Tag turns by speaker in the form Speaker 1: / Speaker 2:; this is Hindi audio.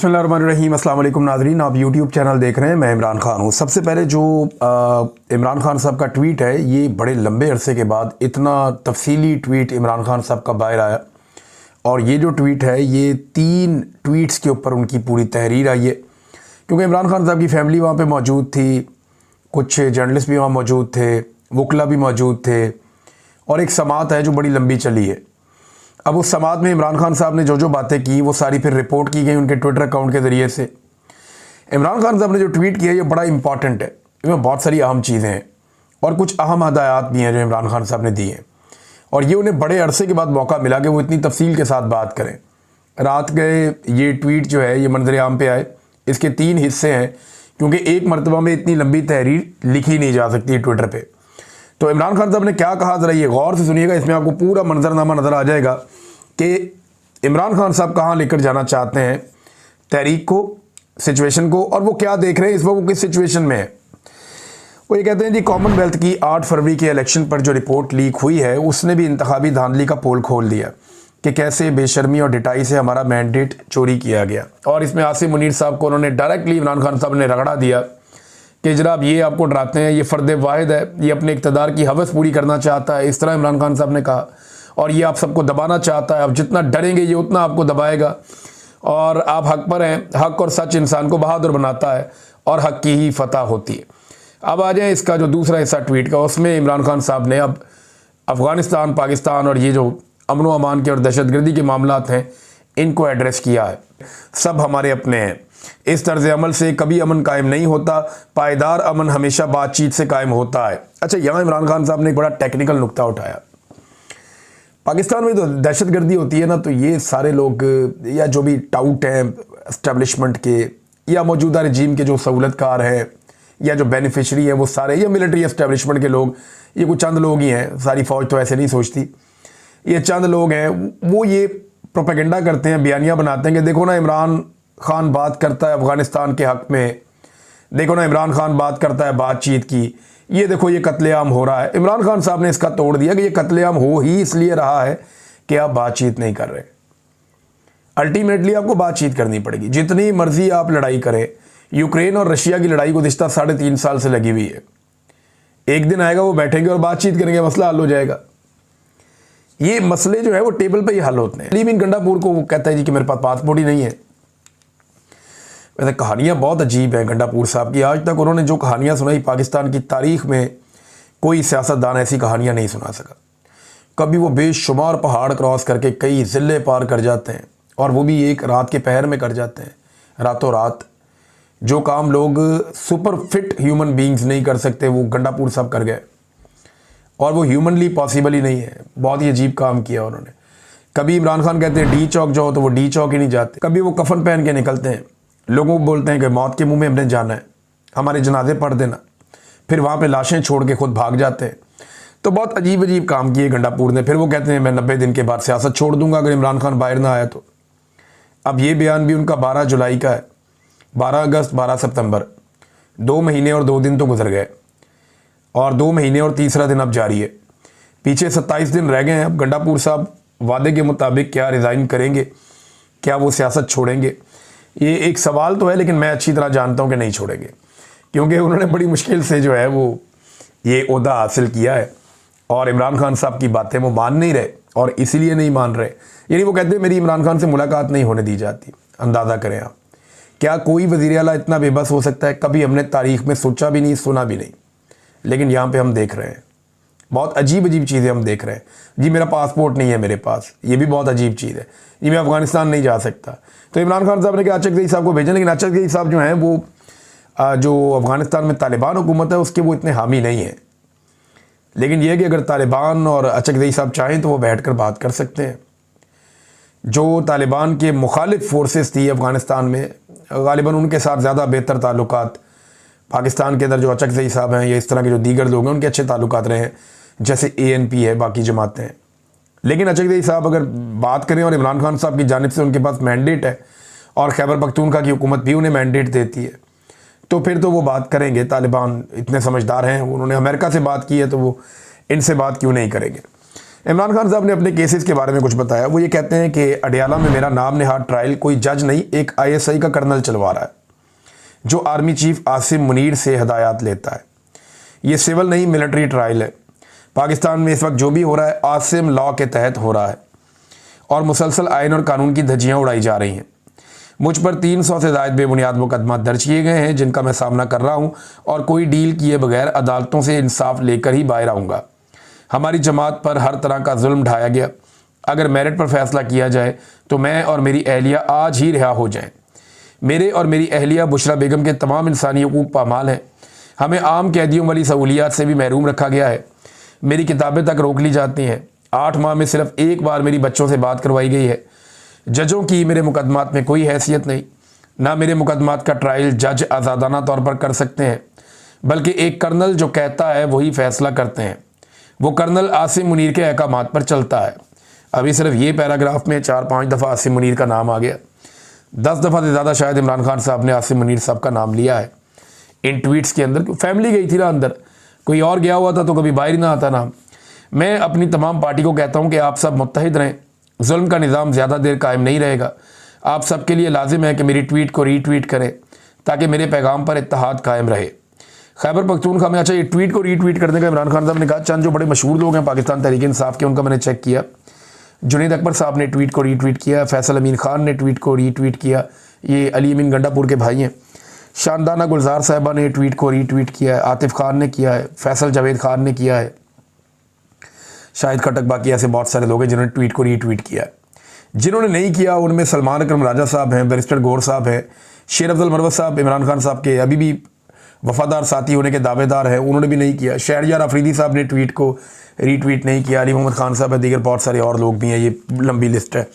Speaker 1: बिस्मिल्लाहिर्रहमानिर्रहीम। अस्सलाम वालेकुम नाज़रीन, आप यूट्यूब चैनल देख रहे हैं। मैं इमरान खान हूँ। सबसे पहले जो इमरान खान साहब का ट्वीट है, ये बड़े लंबे अरसे के बाद इतना तफसीली ट्वीट इमरान खान साहब का बाहर आया। और ये जो ट्वीट है, ये 3 ट्वीट्स के ऊपर उनकी पूरी तहरीर आई है, क्योंकि इमरान खान साहब की फैमिली वहाँ पर मौजूद थी, कुछ जर्नलिस्ट भी वहाँ मौजूद थे, वकला भी मौजूद थे, और एक समात है जो बड़ी लंबी चली है। अब उस समात में इमरान खान साहब ने जो जो बातें की, वो सारी फिर रिपोर्ट की गई उनके ट्विटर अकाउंट के ज़रिए से। इमरान खान साहब ने जो ट्वीट किया, ये बड़ा इंपॉर्टेंट है। इसमें बहुत सारी अहम चीज़ें हैं और कुछ अहम हदायत भी हैं जो इमरान खान साहब ने दी हैं, और ये उन्हें बड़े अरसे के बाद मौका मिला कि वो इतनी तफसील के साथ बात करें। रात गए ये ट्वीट जो है, ये मंजर आम पे आए। इसके 3 हिस्से हैं, क्योंकि एक मरतबा में इतनी लंबी तहरीर लिखी नहीं जा सकती ट्विटर पर। तो इमरान खान साहब ने क्या कहा, ज़रा ये गौर से सुनिएगा। इसमें आपको पूरा मंजरनामा नज़र आ जाएगा कि इमरान खान साहब कहाँ लेकर जाना चाहते हैं तहरीक को, सिचुएशन को, और वो क्या देख रहे हैं इस वक्त, वो किस सिचुएशन में है। वो ये कहते हैं जी, कॉमनवेल्थ की 8 फरवरी के इलेक्शन पर जो रिपोर्ट लीक हुई है, उसने भी इंतखाबी धांधली का पोल खोल दिया कि कैसे बेशर्मी और डिटाई से हमारा मैंडेट चोरी किया गया। और इसमें आसिम मुनीर साहब को उन्होंने डायरेक्टली इमरान खान साहब ने रगड़ा दिया कि जनाब ये आपको डराते हैं, ये फ़र्द वाहिद है, ये अपने इक़्तिदार की हवस पूरी करना चाहता है। इस तरह इमरान खान साहब ने कहा, और ये आप सबको दबाना चाहता है। आप जितना डरेंगे ये उतना आपको दबाएगा, और आप हक पर हैं। हक और सच इंसान को बहादुर बनाता है, और हक की ही फतह होती है। अब आ जाए इसका जो दूसरा हिस्सा ट्वीट का, उसमें इमरान खान साहब ने अब अफ़गानिस्तान, पाकिस्तान और ये जो अमन व अमान के और दहशतगर्दी के मामलात हैं, इनको एड्रेस किया है। सब हमारे अपने हैं। इस तर्ज अमल से कभी अमन कायम नहीं होता, पायदार अमन हमेशा बातचीत से कायम होता है। अच्छा, यहाँ इमरान खान साहब ने एक बड़ा टेक्निकल नुक्ता उठाया। पाकिस्तान में तो दहशतगर्दी होती है ना, तो ये सारे लोग या जो भी टाउट हैं एस्टेब्लिशमेंट के या मौजूदा रजीम के जो सहूलतकार हैं या जो बेनिफिशरी हैं, वो सारे या मिलिट्री एस्टेब्लिशमेंट के लोग, ये कुछ चंद लोग ही हैं। सारी फ़ौज तो ऐसे नहीं सोचती। ये चंद लोग हैं, वो ये प्रोपेगेंडा करते हैं, बयानियाँ बनाते हैं कि देखो ना इमरान खान बात करता है अफ़गानिस्तान के हक़ में, देखो ना इमरान खान बात करता है बातचीत की, ये देखो ये कत्लेआम हो रहा है। इमरान खान साहब ने इसका तोड़ दिया कि ये कत्लेआम हो ही इसलिए रहा है कि आप बातचीत नहीं कर रहे। अल्टीमेटली आपको बातचीत करनी पड़ेगी, जितनी मर्जी आप लड़ाई करें। यूक्रेन और रशिया की लड़ाई गुज़िश्ता 3.5 साल से लगी हुई है। एक दिन आएगा वो बैठेंगे और बातचीत करेंगे, मसला हल हो जाएगा। ये मसले जो है वो टेबल पर ही हल होते हैं। लीबिन गंडापुर को वो कहता है जी कि मेरे पास पासपोर्ट ही नहीं है। वैसे कहानियाँ बहुत अजीब हैं गंडापुर साहब की। आज तक उन्होंने जो कहानियाँ सुनाई, पाकिस्तान की तारीख़ में कोई सियासतदान ऐसी कहानियाँ नहीं सुना सका। कभी वो बेशुमार पहाड़ क्रॉस करके कई ज़िले पार कर जाते हैं, और वो भी एक रात के पहर में कर जाते हैं, रातों रात। जो काम लोग सुपर फिट ह्यूमन बींग्स नहीं कर सकते, वो गंडापुर साहब कर गए, और वो ह्यूमनली पॉसिबल ही नहीं है। बहुत ही अजीब काम किया उन्होंने। कभी इमरान खान कहते हैं डी चौक जाओ, तो वो डी चौक ही नहीं जाते। कभी वो कफन पहन के निकलते हैं, लोगों को बोलते हैं कि मौत के मुंह में हमने जाना है, हमारे जनाजे पढ़ देना, फिर वहाँ पे लाशें छोड़ के खुद भाग जाते हैं। तो बहुत अजीब अजीब काम किए गंडापुर ने। फिर वो कहते हैं मैं 90 दिन के बाद सियासत छोड़ दूंगा अगर इमरान खान बाहर ना आया तो। अब ये बयान भी उनका 12 जुलाई का है। 12 अगस्त 12 सितंबर 2 महीने और 2 दिन तो गुजर गए, और 2 महीने और तीसरा दिन अब जारी है। पीछे 27 दिन रह गए हैं। अब गंडापुर साहब वादे के मुताबिक क्या रिज़ाइन करेंगे, क्या वो सियासत छोड़ेंगे, ये एक सवाल तो है। लेकिन मैं अच्छी तरह जानता हूं कि नहीं छोड़ेंगे, क्योंकि उन्होंने बड़ी मुश्किल से जो है वो ये ओहदा हासिल किया है, और इमरान खान साहब की बातें वो मान नहीं रहे, और इसीलिए नहीं मान रहे। यानी वो कहते हैं मेरी इमरान खान से मुलाकात नहीं होने दी जाती। अंदाज़ा करें आप, क्या कोई वज़ीर आला इतना बेबस हो सकता है? कभी हमने तारीख़ में सोचा भी नहीं, सुना भी नहीं, लेकिन यहाँ पर हम देख रहे हैं बहुत अजीब अजीब चीज़ें हम देख रहे हैं। जी मेरा पासपोर्ट नहीं है मेरे पास, ये भी बहुत अजीब चीज़ है। जी मैं अफ़गानिस्तान नहीं जा सकता। तो इमरान खान साहब ने कहा अचकज़ई साहब को भेजें, लेकिन अचकज़ई साहब जो हैं वो जो अफ़गानिस्तान में तालिबान हुकूमत है उसके वो इतने हामी नहीं हैं। लेकिन यह कि अगर तालिबान और अचकज़ई साहब चाहें तो वो बैठकर बात कर सकते हैं। जो तालिबान के मुखालिफ फोर्सेस थी अफ़गानिस्तान में, ग़ालिबन उनके साथ ज़्यादा बेहतर ताल्लुकात पाकिस्तान के अंदर जो अचकज़ई साहब हैं या इस तरह के जो दीगर लोग हैं उनके अच्छे ताल्लुकात रहे हैं, जैसे ANP है, बाकी जमातें हैं। लेकिन अचकज़ई साहब अगर बात करें और इमरान खान साहब की जानिब से उनके पास मैंडेट है, और खैबर पख्तूनख्वा की हुकूमत भी उन्हें मैंडेट देती है, तो फिर तो वो बात करेंगे। तालिबान इतने समझदार हैं, उन्होंने अमेरिका से बात की है, तो वो इनसे बात क्यों नहीं करेंगे। इमरान खान साहब ने अपने केसेस के बारे में कुछ बताया। वो ये कहते हैं कि अडियाला में मेरा नाम निहाद ट्रायल कोई जज नहीं, एक ISI का कर्नल चलवा रहा है जो आर्मी चीफ आसिम मुनीर से हदायत लेता है। ये सिविल नहीं मिलिट्री ट्रायल है। पाकिस्तान में इस वक्त जो भी हो रहा है आसिम लॉ के तहत हो रहा है और मुसलसल आइन और कानून की धज्जियाँ उड़ाई जा रही हैं। मुझ पर 300 से ज़ायद बेबुनियाद मुकदमा दर्ज किए गए हैं जिनका मैं सामना कर रहा हूँ और कोई डील किए बगैर अदालतों से इंसाफ लेकर ही बाहर आऊँगा। हमारी जमात पर हर तरह का जुल्म ढाया गया। अगर मेरिट पर फैसला किया जाए तो मैं और मेरी अहलिया आज ही रिहा हो जाएं। मेरे और मेरी अहलिया बुशरा बेगम के तमाम इंसानी हकूक़ पामाल हैं। हमें आम कैदियों वाली सहूलियात से भी महरूम रखा गया है। मेरी किताबें तक रोक ली जाती हैं। 8 माह में सिर्फ एक बार मेरी बच्चों से बात करवाई गई है। जजों की मेरे मुकदमात में कोई हैसियत नहीं। ना मेरे मुकदमात का ट्रायल जज आज़ादाना तौर पर कर सकते हैं, बल्कि एक कर्नल जो कहता है वही फैसला करते हैं। वो कर्नल आसिम मुनीर के अहकामात पर चलता है। अभी सिर्फ ये पैराग्राफ में 4-5 दफ़ा आसिम मुनीर का नाम आ गया। 10 दफ़ा से ज़्यादा शायद इमरान खान साहब ने आसिम मुनीर साहब का नाम लिया है इन ट्वीट्स के अंदर। फैमिली गई थी ना अंदर, कोई और गया हुआ था तो कभी बाहर ही ना आता नाम। मैं अपनी तमाम पार्टी को कहता हूँ कि आप सब मुत्तहिद रहें। जुल्म का निज़ाम ज़्यादा देर कायम नहीं रहेगा। आप सब के लिए लाजिम है कि मेरी ट्वीट को रीट्वीट करें ताकि मेरे पैगाम पर इत्तेहाद कायम रहे। खैबर पख्तूनख्वा में, अच्छा ये ट्वीट को रीट्वीट करने का इमरान खान साहब ने कहा। चंद जो बड़े मशहूर लोग हैं पाकिस्तान तहरीक इंसाफ के, उनका मैंने चेक किया। जुनैद अकबर साहब ने ट्वीट को रीट्वीट किया, फैसल अमीन खान ने ट्वीट को रीट्वीट किया, ये अली अमीन गंडापुर के भाई हैं। शानदाना गुलजार साहिबा ने ट्वीट को रीट्वीट किया है, आतिफ खान ने किया है, फैसल जावेद खान ने किया है, शाहिद खटक, बाकी ऐसे बहुत सारे लोग हैं जिन्होंने ट्वीट को रीट्वीट किया है। जिन्होंने नहीं किया उनमें सलमान अकरम राजा साहब हैं, बैरिस्टर गौर साहब हैं, शेर अफजल मरवत साहब इमरान खान साहब के अभी भी वफादार साथी होने के दावेदार हैं, उन्होंने भी नहीं किया। शहरयार अफरीदी साहब ने ट्वीट को रीट्वीट नहीं किया। अली मोहम्मद खान साहब है, दीगर बहुत सारे और लोग भी हैं, ये लंबी लिस्ट है।